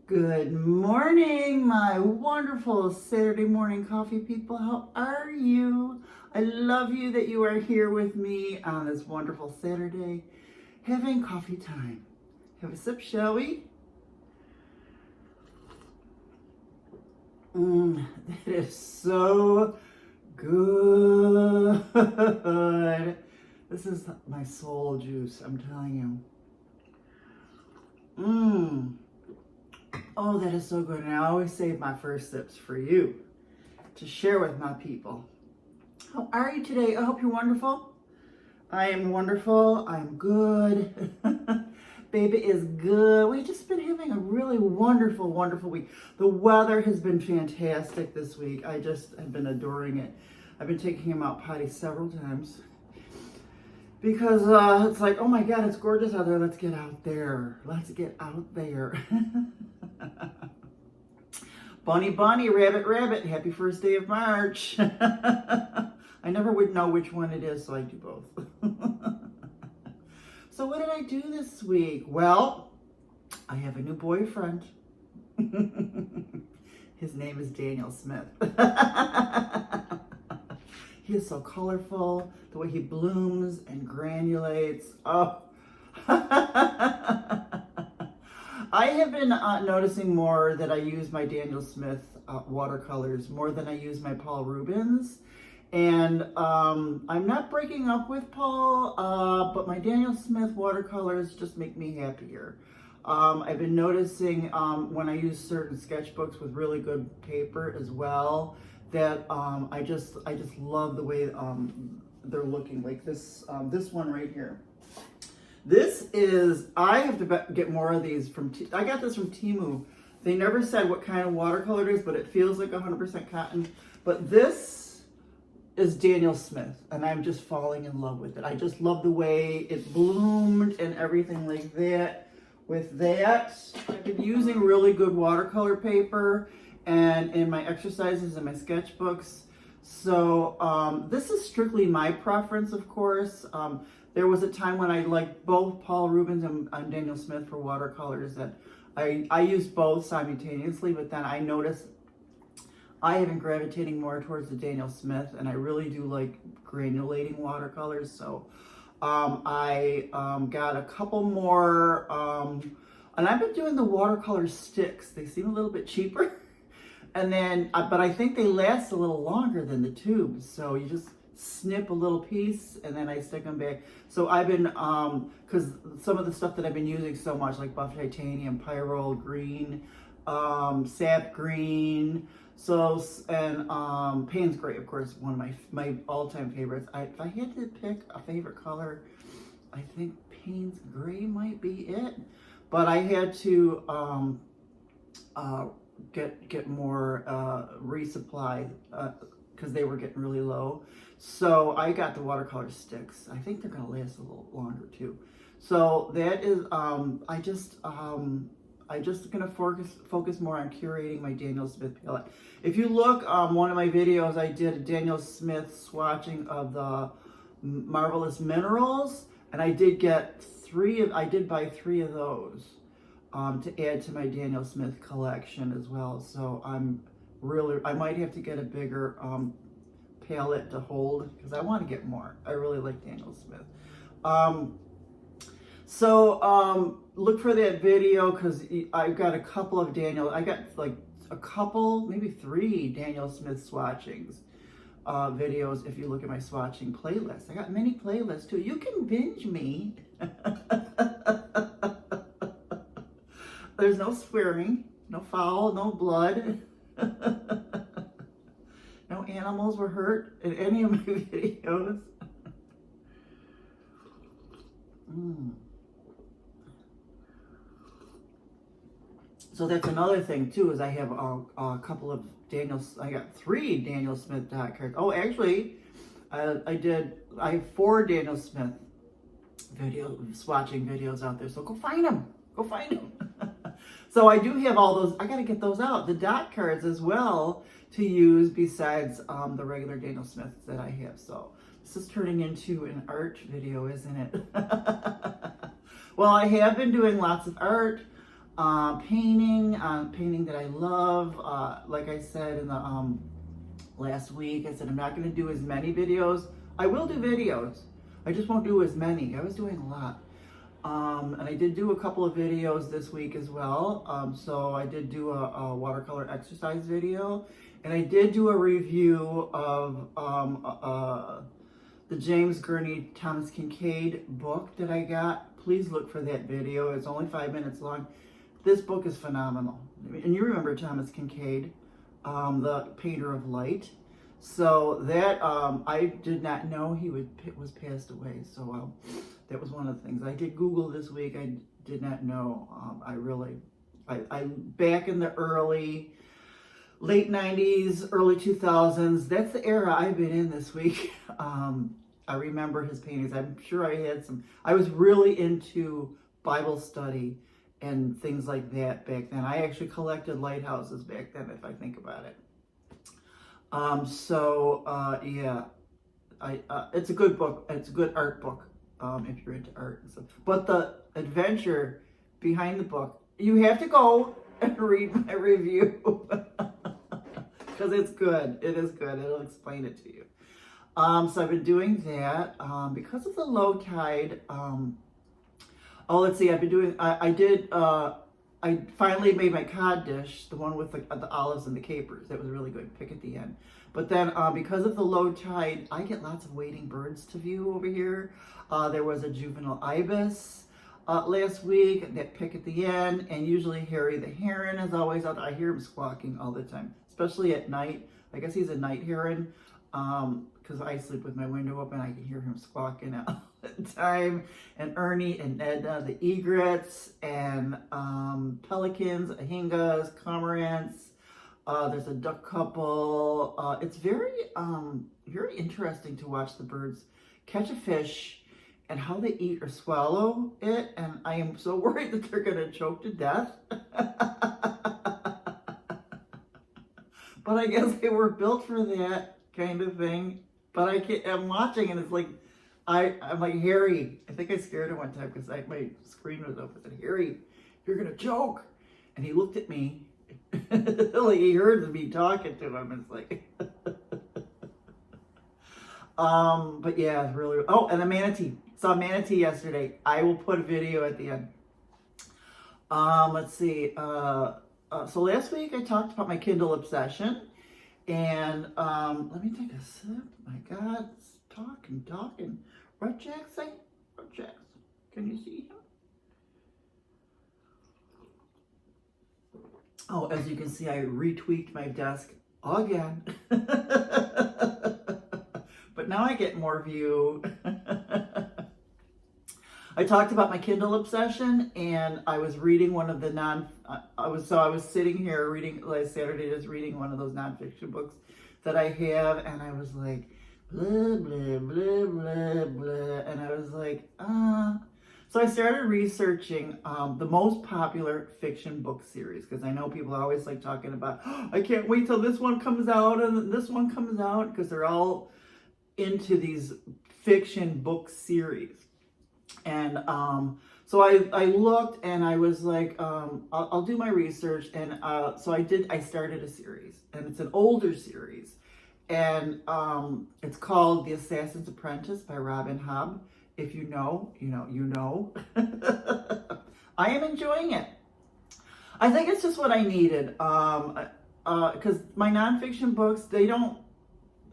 Good morning, my wonderful Saturday morning coffee people. How are you? I love you that you are here with me on this wonderful Saturday having coffee time. Have a sip, shall we? That is so good. This is my soul juice, I'm telling you. Oh, that is so good. And I always save my first sips for you to share with my people. How are you today? I hope you're wonderful. I am wonderful. I'm good. Baby is good. We've just been having a really wonderful, wonderful week. The weather has been fantastic this week. I just have been adoring it. I've been taking him out potty several times because it's like, oh my God, it's gorgeous out there. Let's get out there. Let's get out there. Bunny, bunny, rabbit, rabbit. Happy first day of March. I never would know which one it is, so I do both. So what did I do this week? Well, I have a new boyfriend. His name is Daniel Smith. He is so colorful, the way he blooms and granulates. Oh. I have been noticing more that I use my Daniel Smith watercolors more than I use my Paul Rubens. And I'm not breaking up with Paul, but my Daniel Smith watercolors just make me happier. I've been noticing when I use certain sketchbooks with really good paper as well, that I just love the way they're looking. Like this one right here. This is, I have to get more of these from, I got this from Temu. They never said what kind of watercolor it is, but it feels like 100% cotton. But this is Daniel Smith, and I'm just falling in love with it. I just love the way it bloomed and everything like that. With that, I've been using really good watercolor paper and in my exercises and my sketchbooks. So this is strictly my preference, of course. There was a time when I liked both Paul Rubens and Daniel Smith for watercolors that I used both simultaneously, but then I noticed I have been gravitating more towards the Daniel Smith, and I really do like granulating watercolors. So I got a couple more, and I've been doing the watercolor sticks. They seem a little bit cheaper. And then, but I think they last a little longer than the tubes. So you just snip a little piece and then I stick them back. So I've been, because some of the stuff that I've been using so much, like buff titanium, pyrrole green, sap green, so, and Payne's gray, of course, one of my all-time favorites. If I had to pick a favorite color, I think Payne's gray might be it. But I had to get more resupply because they were getting really low. So I got the watercolor sticks. I think they're gonna last a little longer too. So that is, I just gonna focus more on curating my Daniel Smith palette. If you look, one of my videos, I did a Daniel Smith swatching of the Marvelous Minerals, and I did buy 3 of those to add to my Daniel Smith collection as well. So I might have to get a bigger palette to hold because I want to get more. I really like Daniel Smith. So look for that video because I've got a couple of I got like a couple, maybe 3 Daniel Smith swatchings videos if you look at my swatching playlist. I got many playlists too. You can binge me. There's no swearing, no foul, no blood. No animals were hurt in any of my videos. So that's another thing too, is I have a couple of I got 3 Daniel Smith dot cards. Oh, actually, I have 4 Daniel Smith swatching videos out there. So go find them. Go find them. So I do have all those. I got to get those out. The dot cards as well to use besides the regular Daniel Smiths that I have. So this is turning into an art video, isn't it? Well, I have been doing lots of art. painting that I love. Like I said in the last week, I said I'm not going to do as many videos. I will do videos. I just won't do as many. I was doing a lot. And I did do a couple of videos this week as well. So I did do a watercolor exercise video, and I did do a review of the James Gurney Thomas Kincaid book that I got. Please look for that video. It's only 5 minutes long. This book is phenomenal. And you remember Thomas Kincaid, the painter of light. So that, I did not know he was passed away. So that was one of the things. I did Google this week. I did not know. I back in the late 90s, early 2000s, that's the era I've been in this week. I remember his paintings. I'm sure I had some. I was really into Bible study and things like that back then. I actually collected lighthouses back then, if I think about it. Yeah, it's a good book. It's a good art book if you're into art and stuff. But the adventure behind the book, you have to go and read my review because it's good. It is good. It'll explain it to you. So I've been doing that because of the low tide. Let's see. I've been doing. I finally made my cod dish, the one with the olives and the capers. That was really good. Pick at the end. But then because of the low tide, I get lots of wading birds to view over here. There was a juvenile ibis last week that pick at the end, and usually Harry the heron is always out there. I hear him squawking all the time, especially at night. I guess he's a night heron because I sleep with my window open. I can hear him squawking all the time. And Ernie and Edna, the egrets, and pelicans, ahingas, cormorants. There's a duck couple. It's very interesting to watch the birds catch a fish and how they eat or swallow it. And I am so worried that they're going to choke to death. But I guess they were built for that kind of thing. But I'm watching and it's like, I'm like, Harry, I think I scared him one time because my screen was open. I said, Harry, you're going to choke. And he looked at me like he heard me talking to him. It's like, but yeah, it's really, oh, and a manatee. Saw a manatee yesterday. I will put a video at the end. Let's see. So last week I talked about my Kindle obsession. And let me take a sip. My God, talking. What Jack say? What Jack? Can you see him? Oh, as you can see, I retweaked my desk again. But now I get more view. I talked about my Kindle obsession, and I was reading one of the I was sitting here reading last Saturday, just reading one of those nonfiction books that I have, and I was like, blah, blah, blah, blah, blah, and I was like, So I started researching the most popular fiction book series, because I know people are always like talking about, oh, I can't wait till this one comes out and this one comes out, because they're all into these fiction book series. And so I looked and I was like, I'll do my research. And so I started a series, and it's an older series. And it's called The Assassin's Apprentice by Robin Hobb. If you know, you know. I am enjoying it. I think it's just what I needed. Because my nonfiction books,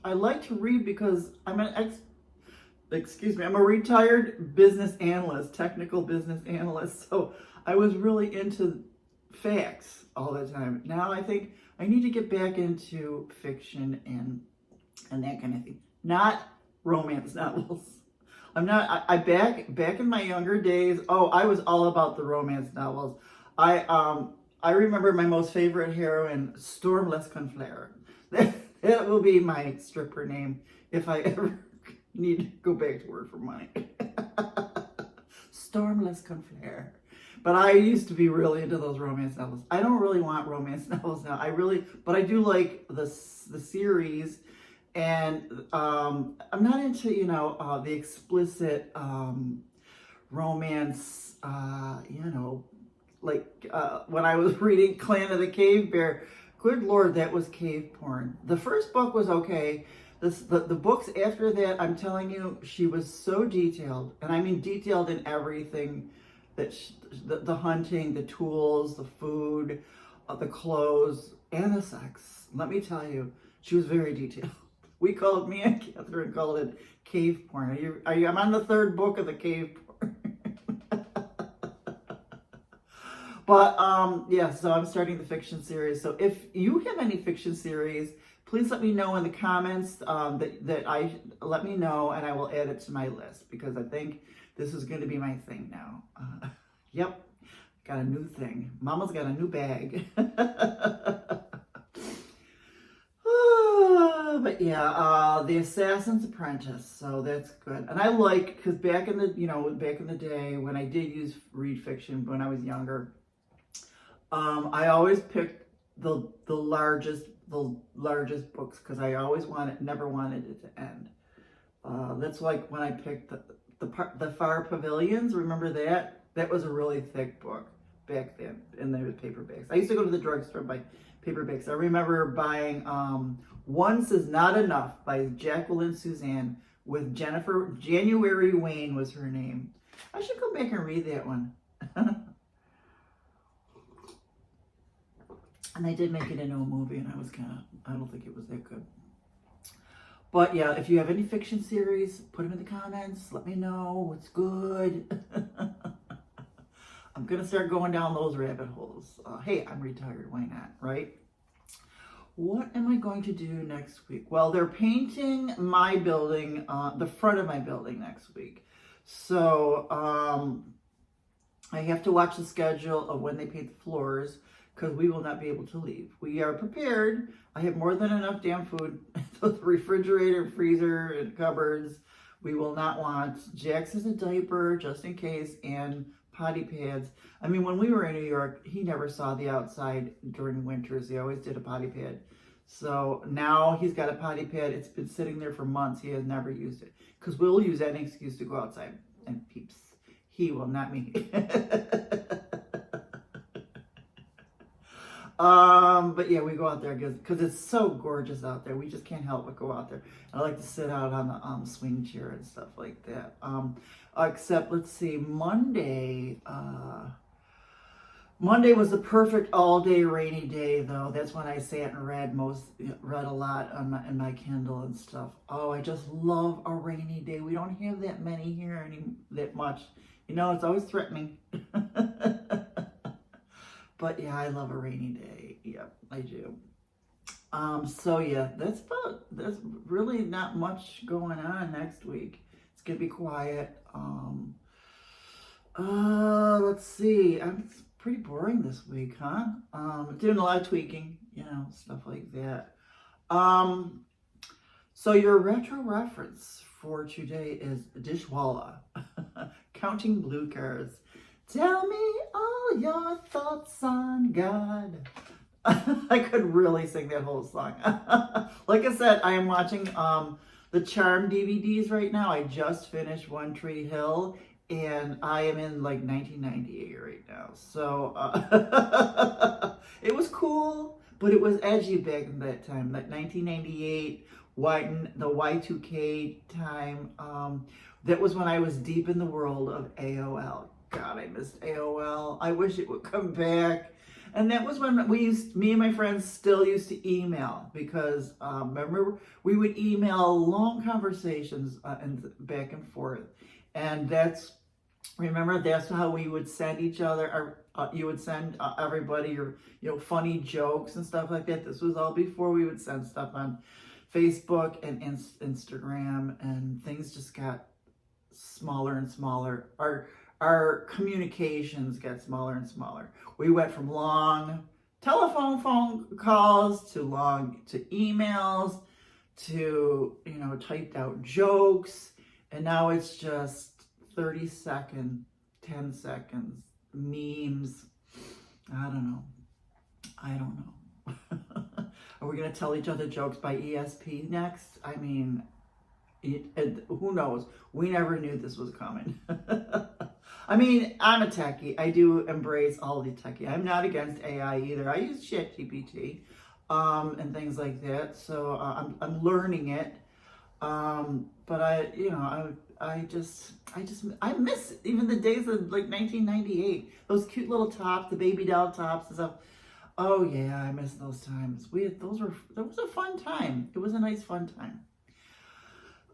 I like to read because I'm I'm a retired business analyst, technical business analyst. So I was really into facts all the time. Now I think I need to get back into fiction and that kind of thing. Not romance novels. I'm not, back in my younger days, I was all about the romance novels. I remember my most favorite heroine, Storm Lesconflair. That will be my stripper name if I ever need to go back to work for money. Storm Lesconflair. But I used to be really into those romance novels. I don't really want romance novels now. But I do like the series. And I'm not into, the explicit romance, when I was reading Clan of the Cave Bear, good Lord, that was cave porn. The first book was okay. The books after that, I'm telling you, she was so detailed, and I mean detailed in everything, that the hunting, the tools, the food, the clothes, and the sex. Let me tell you, she was very detailed. Me and Catherine called it cave porn. I'm on the third book of the cave porn. But yeah, so I'm starting the fiction series. So if you have any fiction series, please let me know in the comments. Let me know, and I will add it to my list, because I think this is going to be my thing now. Yep, got a new thing. Mama's got a new bag. But yeah, The Assassin's Apprentice. So that's good, and I like, because back in the day when I did read fiction when I was younger, I always picked the largest books, because I always never wanted it to end. That's like when I picked the Far Pavilions. Remember that? That was a really thick book back then, and there was paperbacks. I used to go to the drugstore and buy paperbacks. I remember buying Once Is Not Enough by Jacqueline Suzanne, with January Wayne was her name. I should go back and read that one. And they did make it into a movie, and I don't think it was that good. But yeah, if you have any fiction series, put them in the comments. Let me know what's good. I'm going to start going down those rabbit holes. Hey, I'm retired. Why not, right? What am I going to do next week? Well, they're painting my building, the front of my building next week. So I have to watch the schedule of when they paint the floors, because we will not be able to leave. We are prepared. I have more than enough damn food. The refrigerator, freezer, and cupboards. We will not want. Jax is a diaper, just in case, and potty pads. I mean, when we were in New York, he never saw the outside during winters. He always did a potty pad. So now he's got a potty pad. It's been sitting there for months. He has never used it, because we'll use any excuse to go outside and peeps. He will, not me. But yeah, we go out there because it's so gorgeous out there. We just can't help but go out there. I like to sit out on the swing chair and stuff like that. Except, let's see, Monday was the perfect all-day rainy day, though. That's when I sat and read a lot in my Kindle and stuff. Oh, I just love a rainy day. We don't have that many here that much. You know, it's always threatening. But yeah, I love a rainy day. Yep, I do. So yeah, there's really not much going on next week. It's gonna be quiet. Let's see. It's pretty boring this week, huh? Doing a lot of tweaking, stuff like that. So your retro reference for today is Dishwalla, Counting Blue Cars. Tell me all your thoughts on God. I could really sing that whole song. Like I said, I am watching the Charm DVDs right now. I just finished One Tree Hill, and I am in like 1998 right now. So it was cool, but it was edgy back in that time, like 1998, the Y2K time. That was when I was deep in the world of AOL. God, I missed AOL. I wish it would come back. And that was when me and my friends still used to email, because remember, we would email long conversations and back and forth. And that's how we would send each other, you would send everybody your funny jokes and stuff like that. This was all before we would send stuff on Facebook and Instagram, and things just got smaller and smaller. Our communications get smaller and smaller. We went from long telephone phone calls to emails to, typed out jokes. And now it's just 30 seconds, 10 seconds, memes. I don't know. Are we going to tell each other jokes by ESP next? I mean, who knows? We never knew this was coming. I mean, I'm a techie. I do embrace all the techie. I'm not against AI either. I use ChatGPT and things like that. So I'm learning it. But I miss even the days of like 1998. Those cute little tops, the baby doll tops and stuff. Oh yeah, I miss those times. That was a fun time. It was a nice fun time.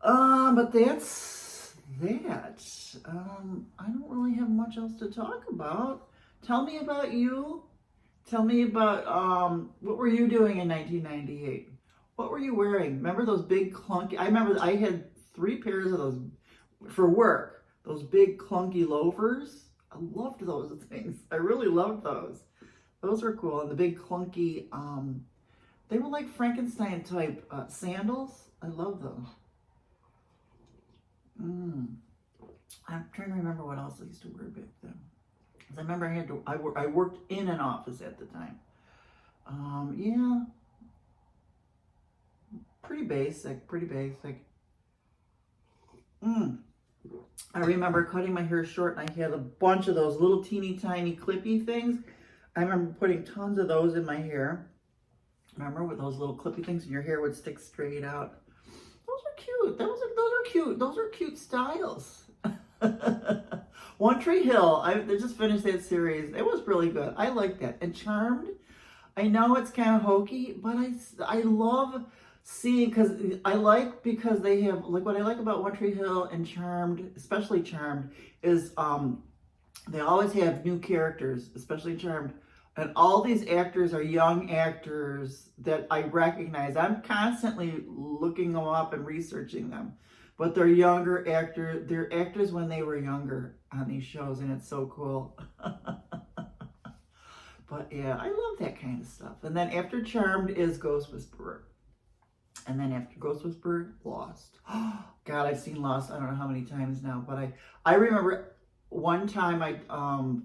But that's that. I don't really have much else to talk about. Tell me about you. Tell me about what were you doing in 1998? What were you wearing? Remember those big clunky? I remember I had 3 pairs of those for work. Those big clunky loafers. I loved those things. I really loved those. Those were cool. And the big clunky, they were like Frankenstein type sandals. I love those. I'm trying to remember what else I used to wear back then. Because I remember I worked in an office at the time. Yeah. Pretty basic. I remember cutting my hair short and I had a bunch of those little teeny tiny clippy things. I remember putting tons of those in my hair. Remember with those little clippy things and your hair would stick straight out. Those are cute. Those are cute. Those are cute styles. One Tree Hill. They just finished that series. It was really good. I like that. And Charmed. I know it's kind of hokey, but I love seeing because they have like what I like about One Tree Hill and Charmed, especially Charmed, is they always have new characters, especially Charmed. And all these actors are young actors that I recognize. I'm constantly looking them up and researching them. But they're younger actors. They're actors when they were younger on these shows, and it's so cool. But yeah, I love that kind of stuff. And then after Charmed is Ghost Whisperer. And then after Ghost Whisperer, Lost. God, I've seen Lost I don't know how many times now. But I remember one time I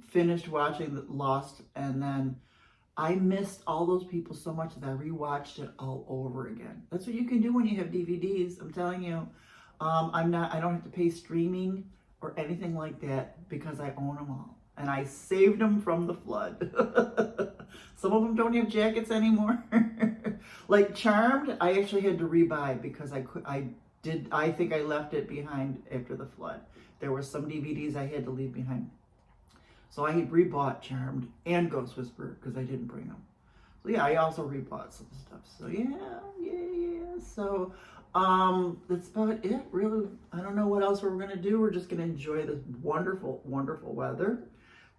finished watching Lost, and then I missed all those people so much that I rewatched it all over again. That's what you can do when you have DVDs. I'm telling you. I don't have to pay streaming or anything like that because I own them all. And I saved them from the flood. Some of them don't have jackets anymore. Like Charmed, I actually had to rebuy because I think I left it behind after the flood. There were some DVDs I had to leave behind. So I rebought Charmed and Ghost Whisperer because I didn't bring them. So yeah, I also rebought some stuff. So yeah. So that's about it, really. I don't know what else we're gonna do. We're just gonna enjoy this wonderful, wonderful weather.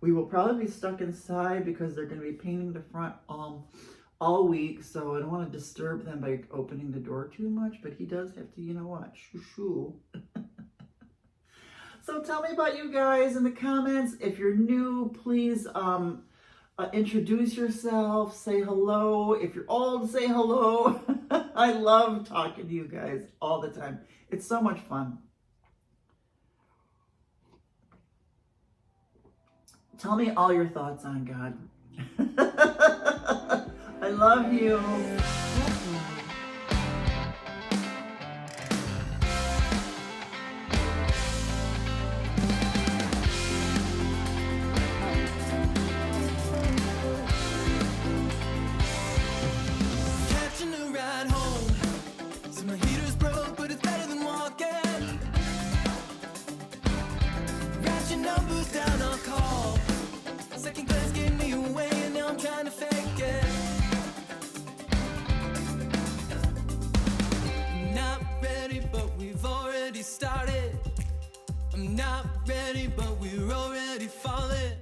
We will probably be stuck inside because they're gonna be painting the front all week. So I don't want to disturb them by opening the door too much. But he does have to, you know what, shoo. So tell me about you guys in the comments. If you're new, please introduce yourself, say hello. If you're old, say hello. I love talking to you guys all the time. It's so much fun. Tell me all your thoughts on God. I love you. Started. I'm not ready, but we're already falling.